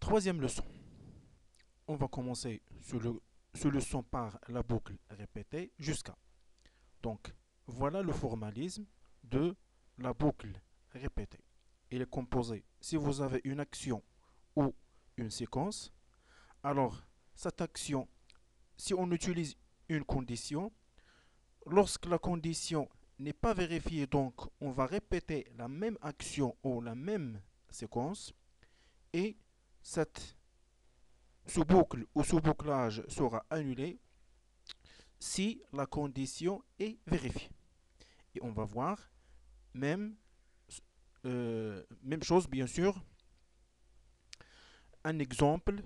troisième leçon. On va commencer ce leçon par la boucle répétée jusqu'à. Donc, voilà le formalisme de la boucle répétée. Il est composé, si vous avez une action ou une séquence, alors cette action, si on utilise une condition, lorsque la condition n'est pas vérifiée, donc on va répéter la même action ou la même séquence et cette sous-boucle ou sous-bouclage sera annulé si la condition est vérifiée. Et on va voir même, même chose bien sûr, un exemple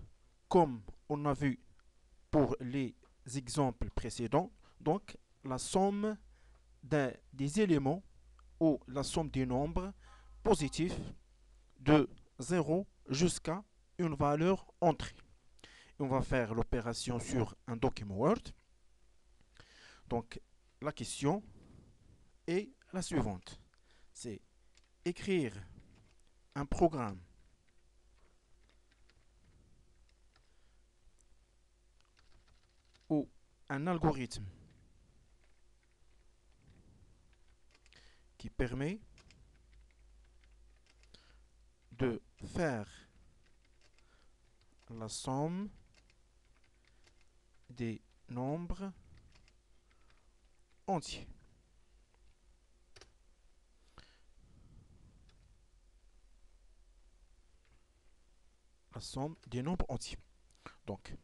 comme on a vu pour les exemples précédents, donc la somme des éléments ou la somme des nombres positifs de 0 jusqu'à une valeur entrée. On va faire l'opération sur un document Word. Donc la question est la suivante. C'est écrire un programme ou un algorithme qui permet de faire la somme des nombres entiers. La somme des nombres entiers. Donc,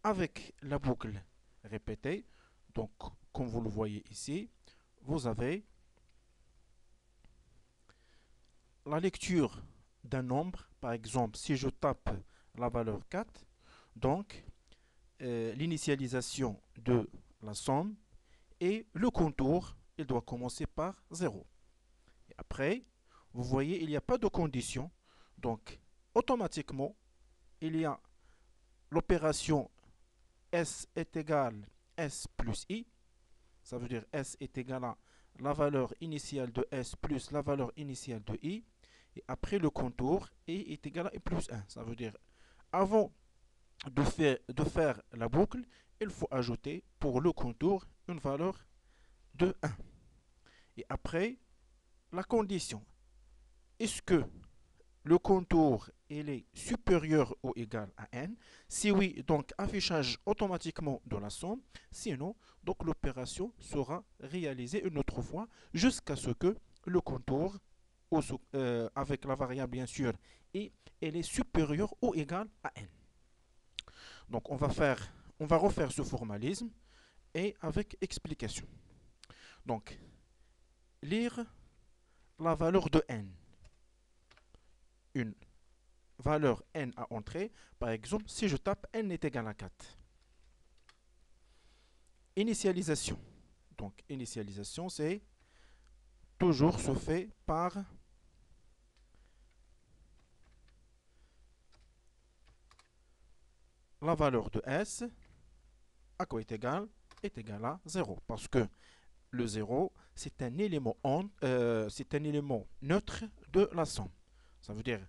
avec la boucle répétée, donc comme vous le voyez ici, vous avez la lecture d'un nombre. Par exemple, si je tape la valeur 4, donc l'initialisation de la somme et le contour, il doit commencer par 0. Et après, vous voyez, il n'y a pas de condition. Donc, automatiquement, il y a l'opération S est égal S plus I. Ça veut dire S est égal à la valeur initiale de S plus la valeur initiale de I. Et après le contour, I est égal à I plus 1. Ça veut dire, avant de faire la boucle, il faut ajouter pour le contour une valeur de 1. Et après, la condition. Est-ce que le contour il est supérieur ou égal à n? Si oui, donc affichage automatiquement de la somme. Sinon, donc l'opération sera réalisée une autre fois jusqu'à ce que le contour, avec la variable bien sûr, et elle est supérieure ou égale à n. Donc on va refaire ce formalisme et avec explication. Donc, lire la valeur de n. Une valeur n à entrer. Par exemple, si je tape n est égal à 4. Initialisation. Donc, initialisation, c'est toujours se fait par la valeur de s à quoi est égal à 0. Parce que le 0, c'est un élément neutre de la somme. Ça veut dire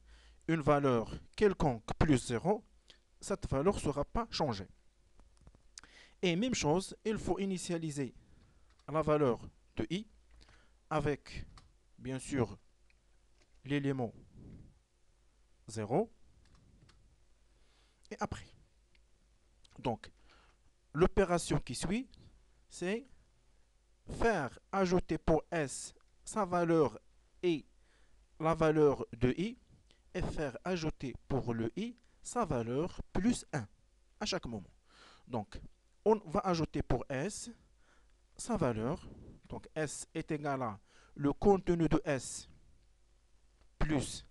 une valeur quelconque plus 0, cette valeur ne sera pas changée. Et même chose, il faut initialiser la valeur de i avec, bien sûr, l'élément 0. Et après. Donc, l'opération qui suit, c'est faire ajouter pour s sa valeur et la valeur de i et faire ajouter pour le i sa valeur plus 1 à chaque moment. Donc, on va ajouter pour s sa valeur. Donc, s est égal à le contenu de s plus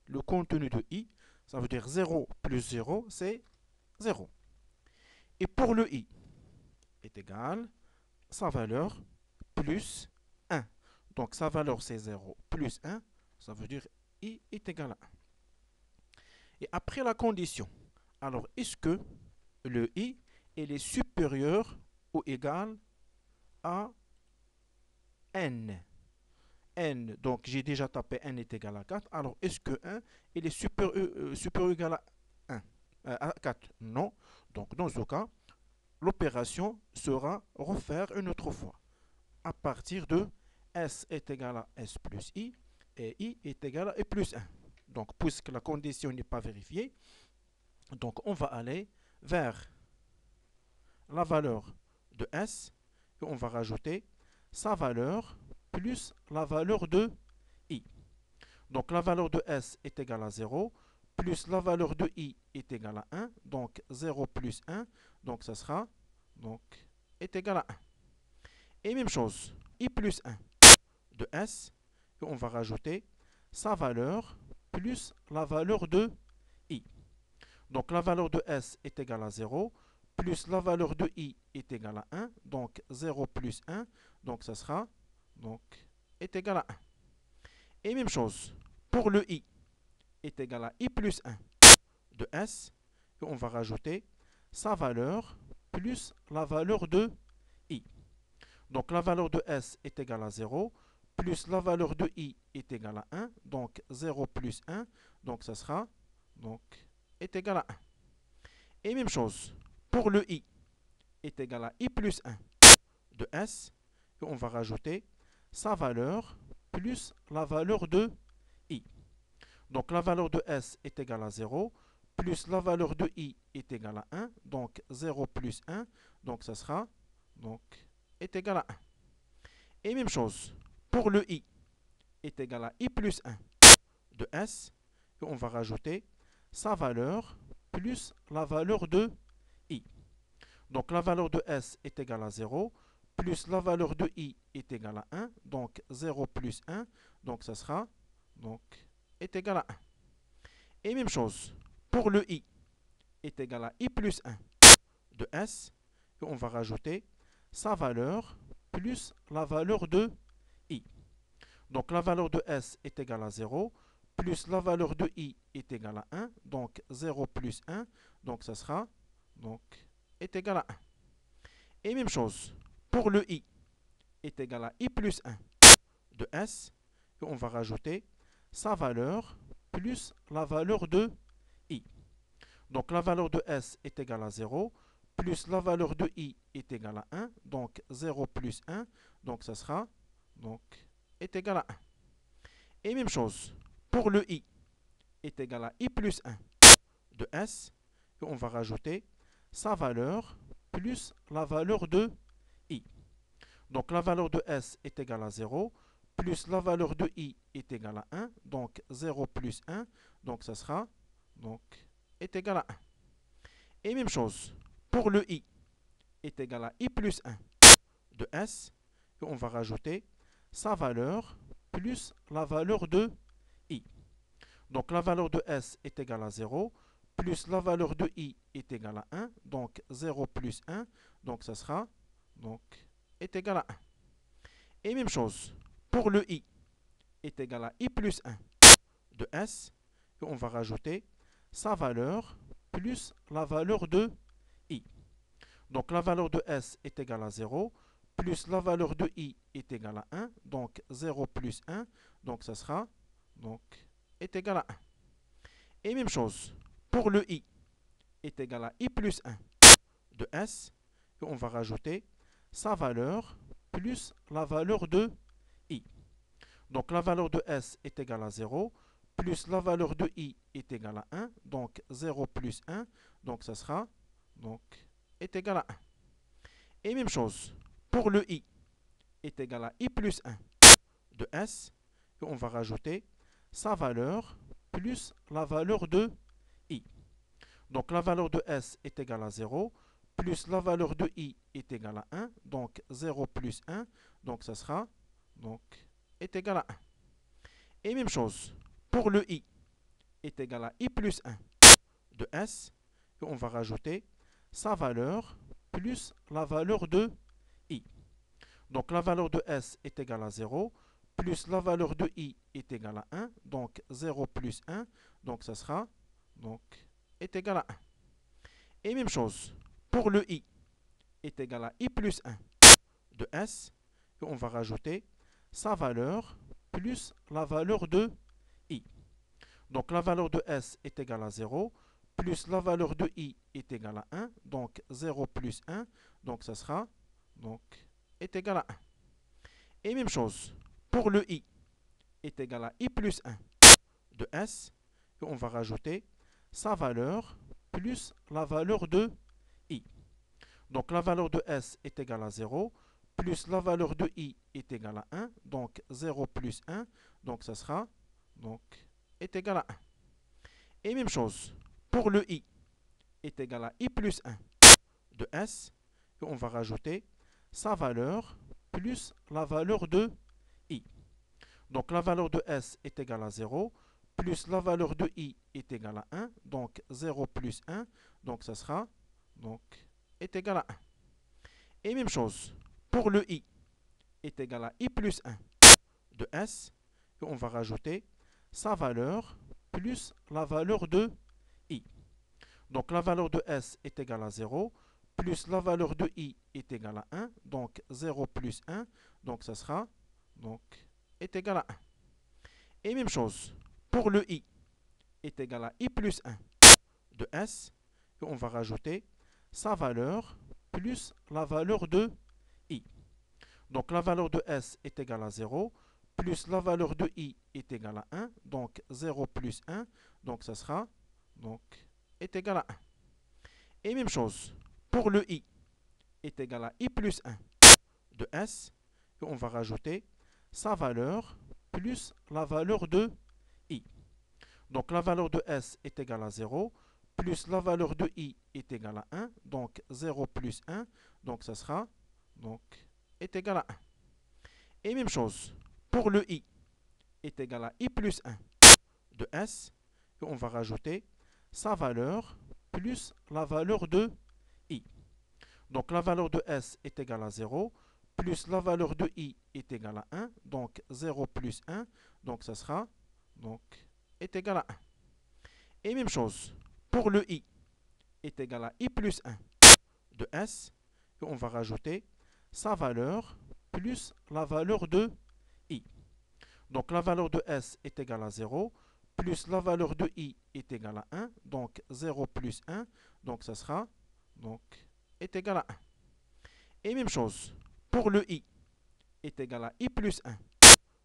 le contenu de i. Ça veut dire 0 plus 0, c'est 0. Et pour le i est égal sa valeur plus 1. Donc, sa valeur, c'est 0 plus 1. Ça veut dire i est égal à 1. Et après la condition, alors est-ce que le i il est supérieur ou égal à n? N, donc j'ai déjà tapé n est égal à 4. Alors est-ce que 1 il est supérieur ou égal à 4, non. Donc dans ce cas, l'opération sera refaire une autre fois à partir de S est égal à S plus I et I est égal à I plus 1. Donc puisque la condition n'est pas vérifiée, donc on va aller vers la valeur de S et on va rajouter sa valeur plus la valeur de I. Donc la valeur de S est égale à 0, plus la valeur de I est égale à 1, donc 0 plus 1, donc ça sera, donc, est égal à 1. Et même chose, I plus 1 de S, et on va rajouter sa valeur plus la valeur de I. Donc la valeur de S est égale à 0, plus la valeur de I est égale à 1, donc 0 plus 1, donc ça sera, donc, est égal à 1. Et même chose, pour le I est égal à I plus 1 de S, et on va rajouter sa valeur plus la valeur de I. Donc la valeur de S est égale à 0, plus la valeur de I est égale à 1, donc 0 plus 1, donc ça sera, donc, est égal à 1. Et même chose, pour le I est égal à I plus 1 de S, et on va rajouter sa valeur plus la valeur de I. Donc la valeur de S est égale à 0, plus la valeur de I est égale à 1, donc 0 plus 1, donc ça sera, donc, est égal à 1. Et même chose, pour le I est égal à I plus 1 de S, et on va rajouter sa valeur plus la valeur de I. Donc la valeur de S est égale à 0, plus la valeur de I est égale à 1, donc 0 plus 1, donc ça sera, donc, est égal à 1. Et même chose, pour le I est égal à I plus 1 de S, et on va rajouter sa valeur plus la valeur de I. Donc la valeur de S est égale à 0, plus la valeur de I est égale à 1, donc 0 plus 1, donc ça sera, donc, est égal à 1. Et même chose, pour le I est égal à I plus 1 de S, et on va rajouter sa valeur plus la valeur de I. Donc la valeur de S est égale à 0, plus la valeur de I est égale à 1, donc 0 plus 1, donc ça sera, donc, est égal à 1. Et même chose, pour le I est égal à I plus 1 de S, et on va rajouter sa valeur plus la valeur de I. Donc la valeur de S est égale à 0, plus la valeur de I est égale à 1, donc 0 plus 1, donc ça sera, donc, est égal à 1. Et même chose, pour le I est égal à I plus 1 de S, et on va rajouter sa valeur plus la valeur de I. Donc la valeur de S est égale à 0, plus la valeur de I est égale à 1, donc 0 plus 1, donc ça sera, donc, est égal à 1. Et même chose, pour le I est égal à I plus 1 de S, et on va rajouter sa valeur plus la valeur de I. Donc la valeur de S est égale à 0, plus la valeur de I est égale à 1, donc 0 plus 1, donc ça sera, donc, est égal à 1. Et même chose, pour le I est égal à I plus 1 de S, et on va rajouter sa valeur plus la valeur de I. Donc la valeur de S est égale à 0, plus la valeur de I est égale à 1, donc 0 plus 1, donc ça sera, donc, est égal à 1. Et même chose, pour le I est égal à I plus 1 de S, et on va rajouter sa valeur plus la valeur de I. Donc la valeur de S est égale à 0, plus la valeur de I est égale à 1, donc 0 plus 1, donc ça sera, donc, est égal à 1. Et même chose, pour le I est égal à I plus 1 de S, et on va rajouter sa valeur plus la valeur de I. Donc la valeur de S est égale à 0, plus la valeur de I est égale à 1, donc 0 plus 1, donc ça sera, donc, est égal à 1. Et même chose, pour le I est égal à I plus 1 de S, et on va rajouter sa valeur plus la valeur de I. Donc la valeur de S est égale à 0, plus la valeur de i est égale à 1, donc 0 plus 1, donc ça sera, donc, est égal à 1. Et même chose, pour le i est égal à i plus 1 de s, et on va rajouter sa valeur plus la valeur de i. Donc la valeur de s est égale à 0, plus la valeur de i est égale à 1, donc 0 plus 1, donc ça sera, donc, est égal à 1. Et même chose, pour le i est égal à i plus 1 de s, et on va rajouter sa valeur plus la valeur de i. Donc la valeur de s est égale à 0, plus la valeur de i est égale à 1, donc 0 plus 1, donc ça sera, donc, est égal à 1. Et même chose, pour le i est égal à i plus 1 de s, et on va rajouter sa valeur plus la valeur de i. Donc la valeur de s est égale à 0, plus la valeur de i est égale à 1, donc 0 plus 1, donc ça sera, donc, est égal à 1. Et même chose, pour le i est égal à i plus 1 de s, et on va rajouter sa valeur plus la valeur de i. Donc la valeur de s est égale à 0, plus la valeur de i est égale à 1, donc 0 plus 1, donc ça sera, donc, est égal à 1. Et même chose, pour le i est égal à i plus 1 de s, et on va rajouter sa valeur plus la valeur de i. Donc la valeur de s est égale à 0, plus la valeur de i est égale à 1, donc 0 plus 1, donc ça sera, donc, est égal à 1. Et même chose, pour le i est égal à i plus 1 de s, et on va rajouter sa valeur plus la valeur de i. Donc la valeur de s est égale à 0, plus la valeur de i est égale à 1, donc 0 plus 1, donc ça sera, donc, est égal à 1. Et même chose, pour le i est égal à i plus 1 de s, et on va rajouter sa valeur plus la valeur de i. Donc la valeur de s est égale à 0, plus la valeur de i est égale à 1, donc 0 plus 1, donc ça sera, donc, est égal à 1. Et même chose, pour le i est égal à i plus 1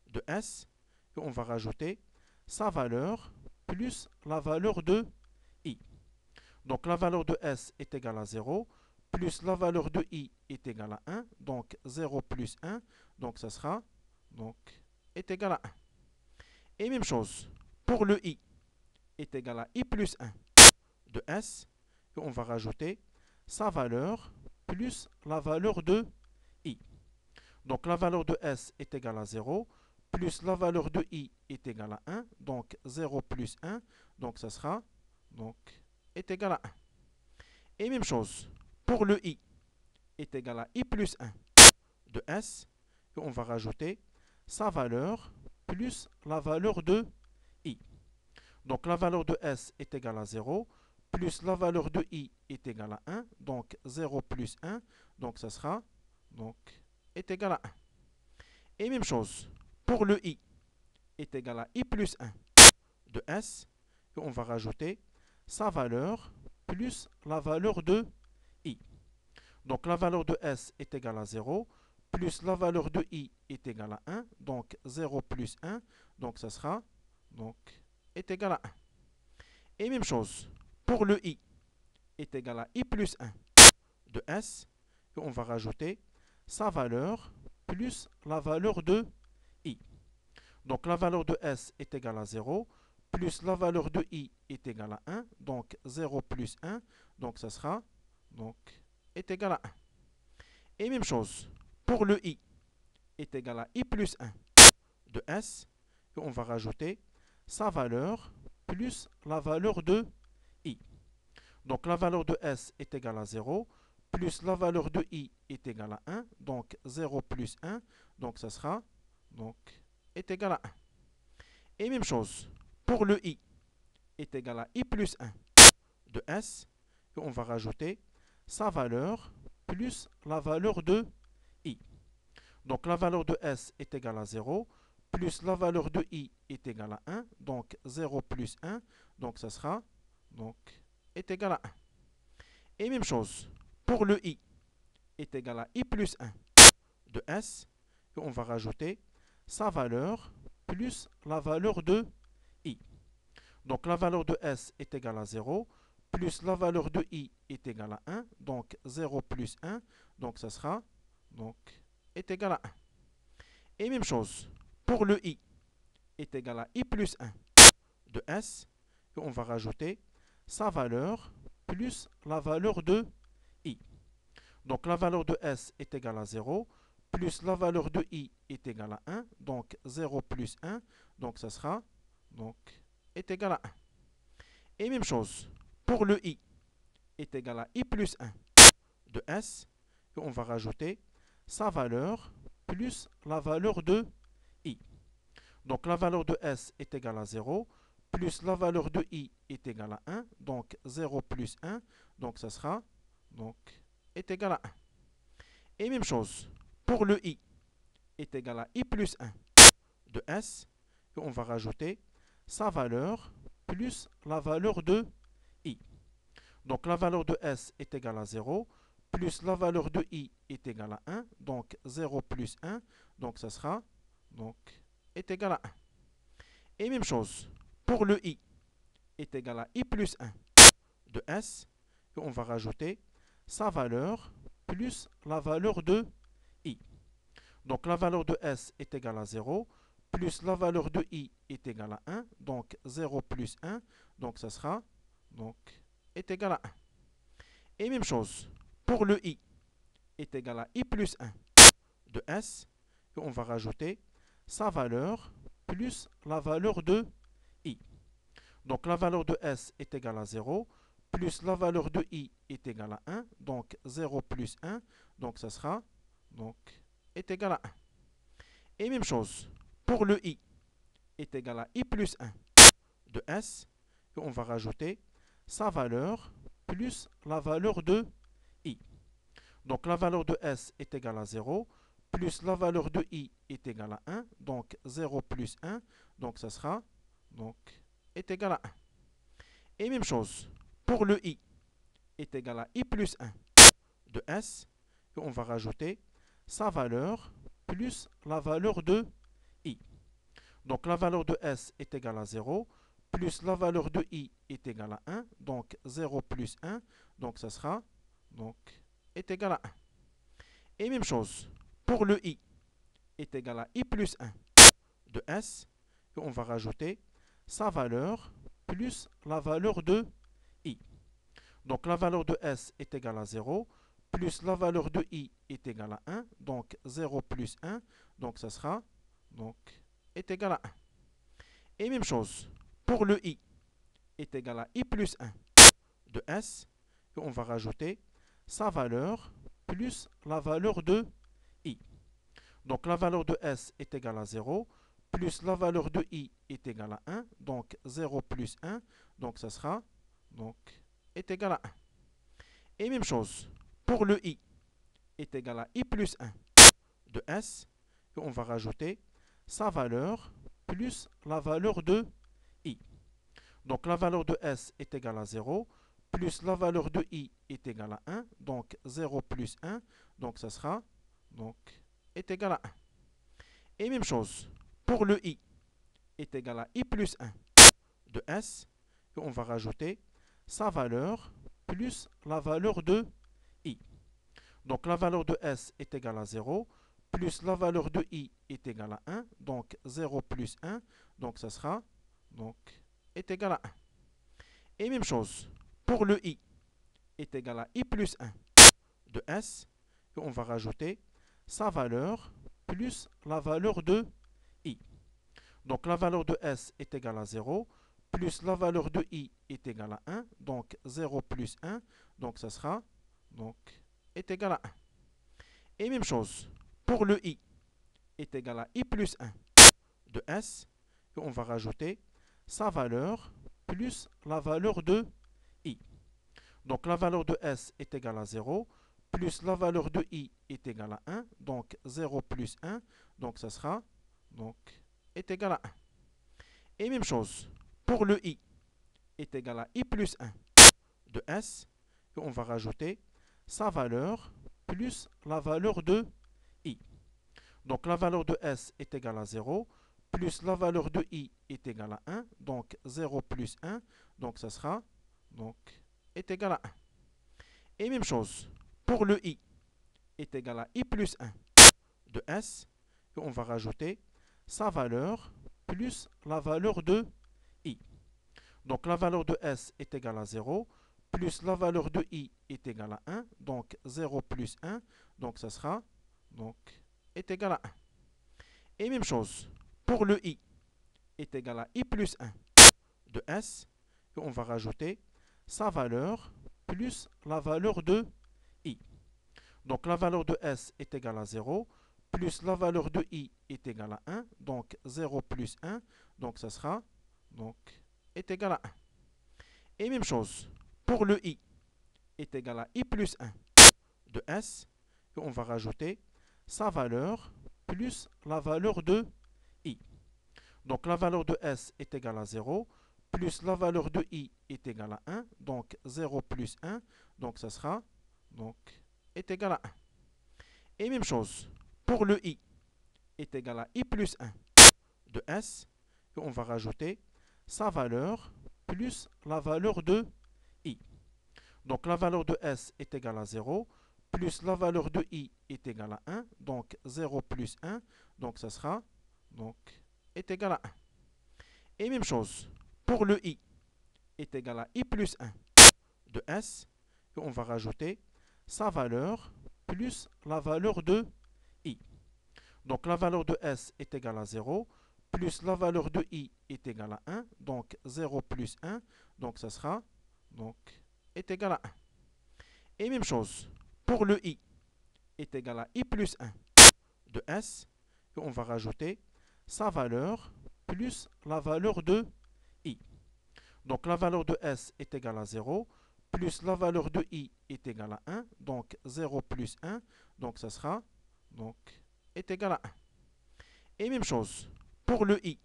de s, et on va rajouter sa valeur plus la valeur de i. Donc la valeur de s est égale à 0, plus la valeur de i est égale à 1, donc 0 plus 1, donc ça sera, donc, est égal à 1. Et même chose, pour le i est égal à i plus 1 de s, et on va rajouter sa valeur plus la valeur de i. Donc la valeur de s est égale à 0, plus la valeur de i est égale à 1, donc 0 plus 1, donc ça sera, donc, est égal à 1. Et même chose, pour le i est égal à i plus 1 de s, et on va rajouter sa valeur plus la valeur de i. Donc la valeur de s est égale à 0, plus la valeur de i est égale à 1, donc 0 plus 1, donc ça sera, donc, est égal à 1. Et même chose, pour le i est égal à i plus 1 de s, et on va rajouter sa valeur plus la valeur de i. Donc la valeur de s est égale à 0, plus la valeur de i est égale à 1, donc 0 plus 1, donc ça sera, donc, est égal à 1. Et même chose, pour le i est égal à i plus 1 de s, et on va rajouter sa valeur plus la valeur de i. Donc la valeur de s est égale à 0, plus la valeur de i est égale à 1, donc 0 plus 1, donc ça sera, donc, est égal à 1. Et même chose, pour le i est égal à i plus 1 de s, et on va rajouter sa valeur plus la valeur de i. Donc la valeur de s est égale à 0, plus la valeur de i est égale à 1, donc 0 plus 1, donc ça sera, donc, est égal à 1. Et même chose, pour le i est égal à i plus 1 de s, et on va rajouter sa valeur plus la valeur de i. Donc la valeur de s est égale à 0, plus la valeur de i est égale à 1, donc 0 plus 1, donc ça sera, donc, est égal à 1. Et même chose, pour le i est égal à i plus 1 de s, et on va rajouter sa valeur plus la valeur de i. Donc la valeur de s est égale à 0, plus la valeur de i est égale à 1, donc 0 plus 1, donc ça sera, donc, est égal à 1. Et même chose, pour le i est égal à i plus 1 de s, et on va rajouter sa valeur plus la valeur de i. Donc la valeur de s est égale à 0, plus la valeur de i est égale à 1, donc 0 plus 1, donc ça sera, donc, est égal à 1. Et même chose, pour le i est égal à i plus 1 de s, et on va rajouter sa valeur plus la valeur de i. Donc la valeur de s est égale à 0, plus la valeur de i est égale à 1, donc 0 plus 1, donc ça sera, donc, est égal à 1. Et même chose, pour le i est égal à i plus 1 de s, et on va rajouter sa valeur plus la valeur de i. Donc la valeur de s est égale à 0, plus la valeur de i est égale à 1, donc 0 plus 1, donc ça sera, donc, est égal à 1. Et même chose, pour le i est égal à i plus 1 de s, et on va rajouter sa valeur plus la valeur de i. Donc la valeur de s est égale à 0, plus la valeur de i est égale à 1, donc 0 plus 1, donc ça sera, donc, est égal à 1. Et même chose, pour le i est égal à i plus 1 de s, et on va rajouter sa valeur plus la valeur de i. Donc la valeur de s est égale à 0, plus la valeur de i est égale à 1, donc 0 plus 1, donc ça sera, donc, est égal à 1. Et même chose, pour le i est égal à i plus 1 de s, et on va rajouter sa valeur plus la valeur de i. Donc la valeur de s est égale à 0, plus la valeur de i est égale à 1, donc 0 plus 1, donc ça sera, donc, est égal à 1. Et même chose, pour le i est égal à i plus 1 de s, et on va rajouter sa valeur plus la valeur de i. Donc la valeur de s est égale à 0, plus la valeur de i est égale à 1, donc 0 plus 1, donc ça sera, donc, est égal à 1. Et même chose, pour le i est égal à i plus 1 de s, et on va rajouter sa valeur plus la valeur de i. Donc la valeur de s est égale à 0, plus la valeur de i est égale à 1, donc 0 plus 1, donc ça sera, donc, est égal à 1. Et même chose, pour le i est égal à i plus 1 de s, et on va rajouter sa valeur plus la valeur de i. Donc la valeur de s est égale à 0, plus la valeur de i est égale à 1, donc 0 plus 1, donc ça sera, donc, est égal à 1. Et même chose, pour le i est égal à i plus 1 de s, et on va rajouter sa valeur plus la valeur de i. Donc la valeur de s est égale à 0, plus la valeur de i est égale à 1, donc 0 plus 1, donc ça sera, donc, est égal à 1. Et même chose, pour le i est égal à i plus 1 de s, et on va rajouter sa valeur plus la valeur de i. Donc la valeur de s est égale à 0, plus la valeur de i est égale à 1, donc 0 plus 1, donc ça sera, donc, est égal à 1. Et même chose, pour le i est égal à i plus 1 de s, et on va rajouter sa valeur plus la valeur de i. Donc la valeur de s est égale à 0, plus la valeur de i est égale à 1, donc 0 plus 1, donc ça sera, donc, est égal à 1. Et même chose, pour le i est égal à i plus 1 de s, et on va rajouter sa valeur plus la valeur de i. Donc la valeur de s est égale à 0, plus la valeur de i est égale à 1, donc 0 plus 1, donc ça sera, donc, est égal à 1. Et même chose, pour le i est égal à i plus 1 de S, et on va rajouter sa valeur plus la valeur de I. Donc la valeur de S est égale à 0, plus la valeur de I est égale à 1, donc 0 plus 1, donc ça sera, donc, est égal à 1. Et même chose, pour le I est égal à I plus 1 de S, et on va rajouter sa valeur plus la valeur de I. Donc la valeur de S est égale à 0, plus la valeur de I est égale à 1, donc 0 plus 1, donc ça sera, donc, est égal à 1. Et même chose, pour le I est égal à I plus 1 de S, et on va rajouter sa valeur plus la valeur de I. Donc la valeur de S est égale à 0, plus la valeur de I est égale à 1, donc 0 plus 1, donc ça sera, donc, est égal à 1. Et même chose, pour le I est égal à I plus 1 de S, et on va rajouter sa valeur plus la valeur de I. Donc la valeur de S est égale à 0, plus la valeur de I est égale à 1, donc 0 plus 1, donc ça sera, donc, est égal à 1. Et même chose, pour le I est égal à I plus 1 de S, et on va rajouter sa valeur plus la valeur de I. Donc la valeur de S est égale à 0, plus la valeur de I est égale à 1, donc 0 plus 1, donc ça sera, donc, est égal à 1. Et même chose, pour le I est égal à I plus 1 de S, et on va rajouter sa valeur plus la valeur de I. Donc la valeur de S est égale à 0, plus la valeur de I est égale à 1, donc 0 plus 1, donc ça sera, donc, est égal à 1. Et même chose, pour le I est égal à I plus 1 de S, et on va rajouter sa valeur plus la valeur de I. Donc la valeur de S est égale à 0, plus la valeur de I est égale à 1, donc 0 plus 1, donc ça sera, donc, est égal à 1. Et même chose, pour le I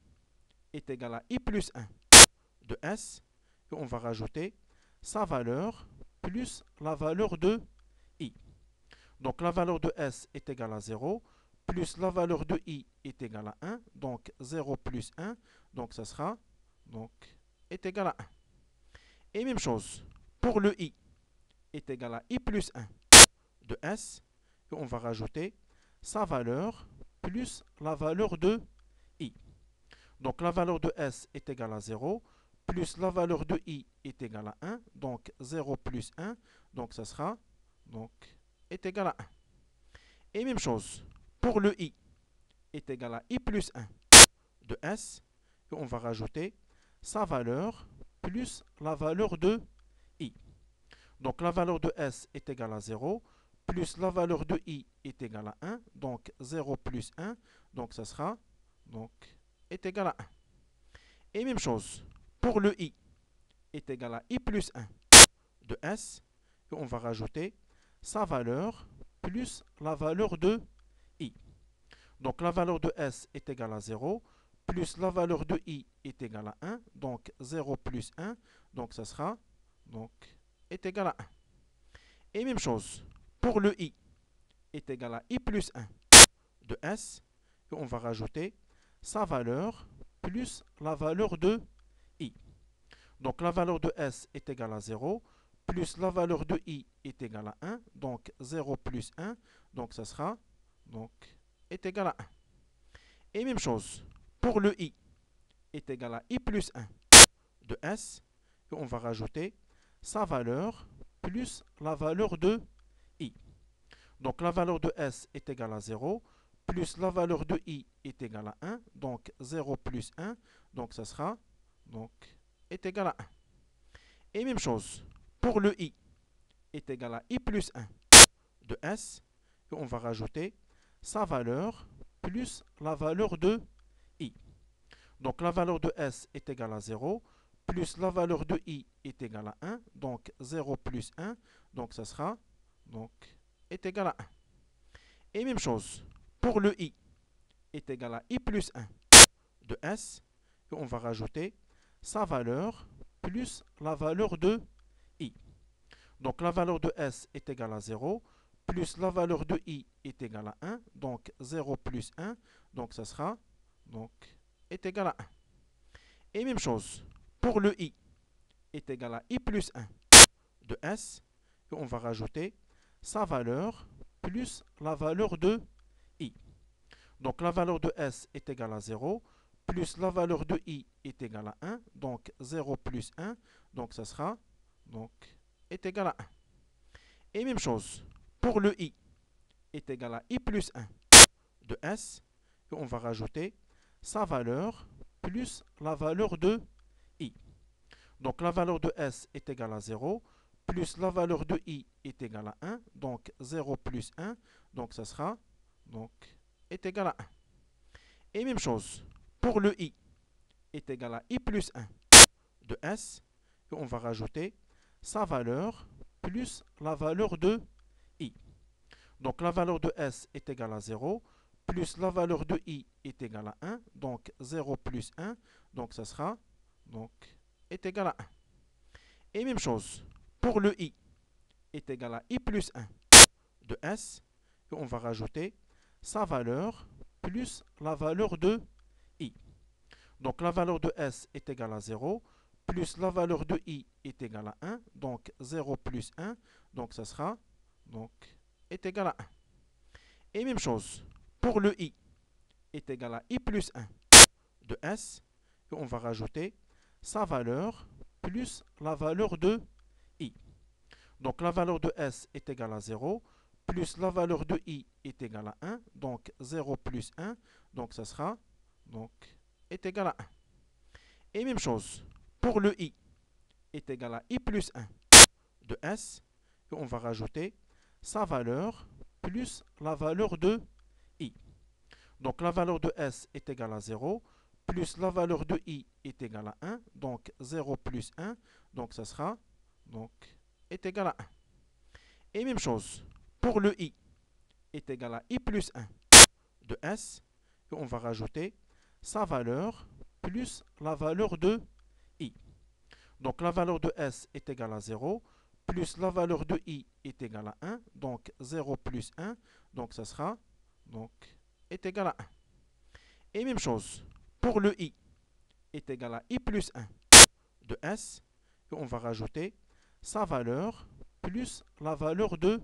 est égal à I plus 1 de S, et on va rajouter sa valeur plus la valeur de I. Donc la valeur de S est égale à 0, plus la valeur de I est égale à 1, donc 0 plus 1, donc ça sera, donc, est égal à 1. Et même chose, pour le I est égal à I plus 1 de S, et on va rajouter sa valeur plus la valeur de I. Donc la valeur de S est égale à 0, plus la valeur de I est égale à 1, donc 0 plus 1, donc ça sera, donc, est égal à 1. Et même chose, pour le I est égal à I plus 1 de S, et on va rajouter sa valeur plus la valeur de I. Donc la valeur de S est égale à 0, plus la valeur de I est égale à 1, donc 0 plus 1, donc ça sera, donc, est égal à 1. Et même chose, pour le I est égal à I plus 1 de S, et on va rajouter sa valeur plus la valeur de I. Donc la valeur de S est égale à 0, plus la valeur de I est égale à 1, donc 0 plus 1, donc ça sera, donc, est égal à 1. Et même chose, pour le I est égal à I plus 1 de S, et on va rajouter sa valeur plus la valeur de I. Donc la valeur de S est égale à 0, plus la valeur de I est égale à 1, donc 0 plus 1, donc ça sera, donc, est égal à 1. Et même chose, pour le I est égal à I plus 1 de S, et on va rajouter sa valeur plus la valeur de I. Donc la valeur de S est égale à 0, plus la valeur de I est égale à 1, donc 0 plus 1, donc ça sera, donc, est égal à 1. Et même chose, pour le I est égal à I plus 1 de S, et on va rajouter sa valeur plus la valeur de I. Donc la valeur de S est égale à 0, plus la valeur de I est égale à 1, donc 0 plus 1, donc ça sera, donc, est égal à 1. Et même chose, pour le I est égal à I plus 1 de S, et on va rajouter sa valeur plus la valeur de I. Donc la valeur de S est égale à 0, plus la valeur de I est égale à 1, donc 0 plus 1, donc ça sera, donc, est égal à 1. Et même chose, pour le I est égal à I plus 1 de S, et on va rajouter sa valeur plus la valeur de I. Donc la valeur de S est égale à 0, plus la valeur de I est égale à 1, donc 0 plus 1, donc ça sera, donc, est égal à 1. Et même chose, pour le I est égal à I plus 1 de S, et on va rajouter sa valeur plus la valeur de I. Donc la valeur de S est égale à 0, plus la valeur de I est égale à 1, donc 0 plus 1, donc ça sera, donc, est égal à 1. Et même chose, pour le I est égal à I plus 1 de S, et on va rajouter sa valeur plus la valeur de I. Donc la valeur de S est égale à 0, plus la valeur de I est égale à 1, donc 0 plus 1, donc ça sera, donc, est égal à 1. Et même chose, pour le I est égal à I plus 1 de S, et on va rajouter sa valeur plus la valeur de I. Donc la valeur de S est égale à 0, plus la valeur de I est égale à 1, donc 0 plus 1, donc ça sera, donc, est égal à 1. Et même chose, pour le I est égal à I plus 1 de S, et on va rajouter sa valeur plus la valeur de I. Donc la valeur de S est égale à 0, plus la valeur de I est égale à 1, donc 0 plus 1, donc ça sera, donc, est égal à 1. Et même chose, pour le I est égal à I plus 1 de S, et on va rajouter sa valeur plus la valeur de I. Donc la valeur de S est égale à 0, plus la valeur de I est égale à 1, donc 0 plus 1, donc ça sera, donc, est égal à 1. Et même chose, pour le I est égal à I plus 1 de S, et on va rajouter sa valeur plus la valeur de I. Donc la valeur de S est égale à 0, plus la valeur de I est égale à 1, donc 0 plus 1, donc ça sera, donc, est égal à 1. Et même chose, pour le I est égal à I plus 1 de S, et on va rajouter sa valeur plus la valeur de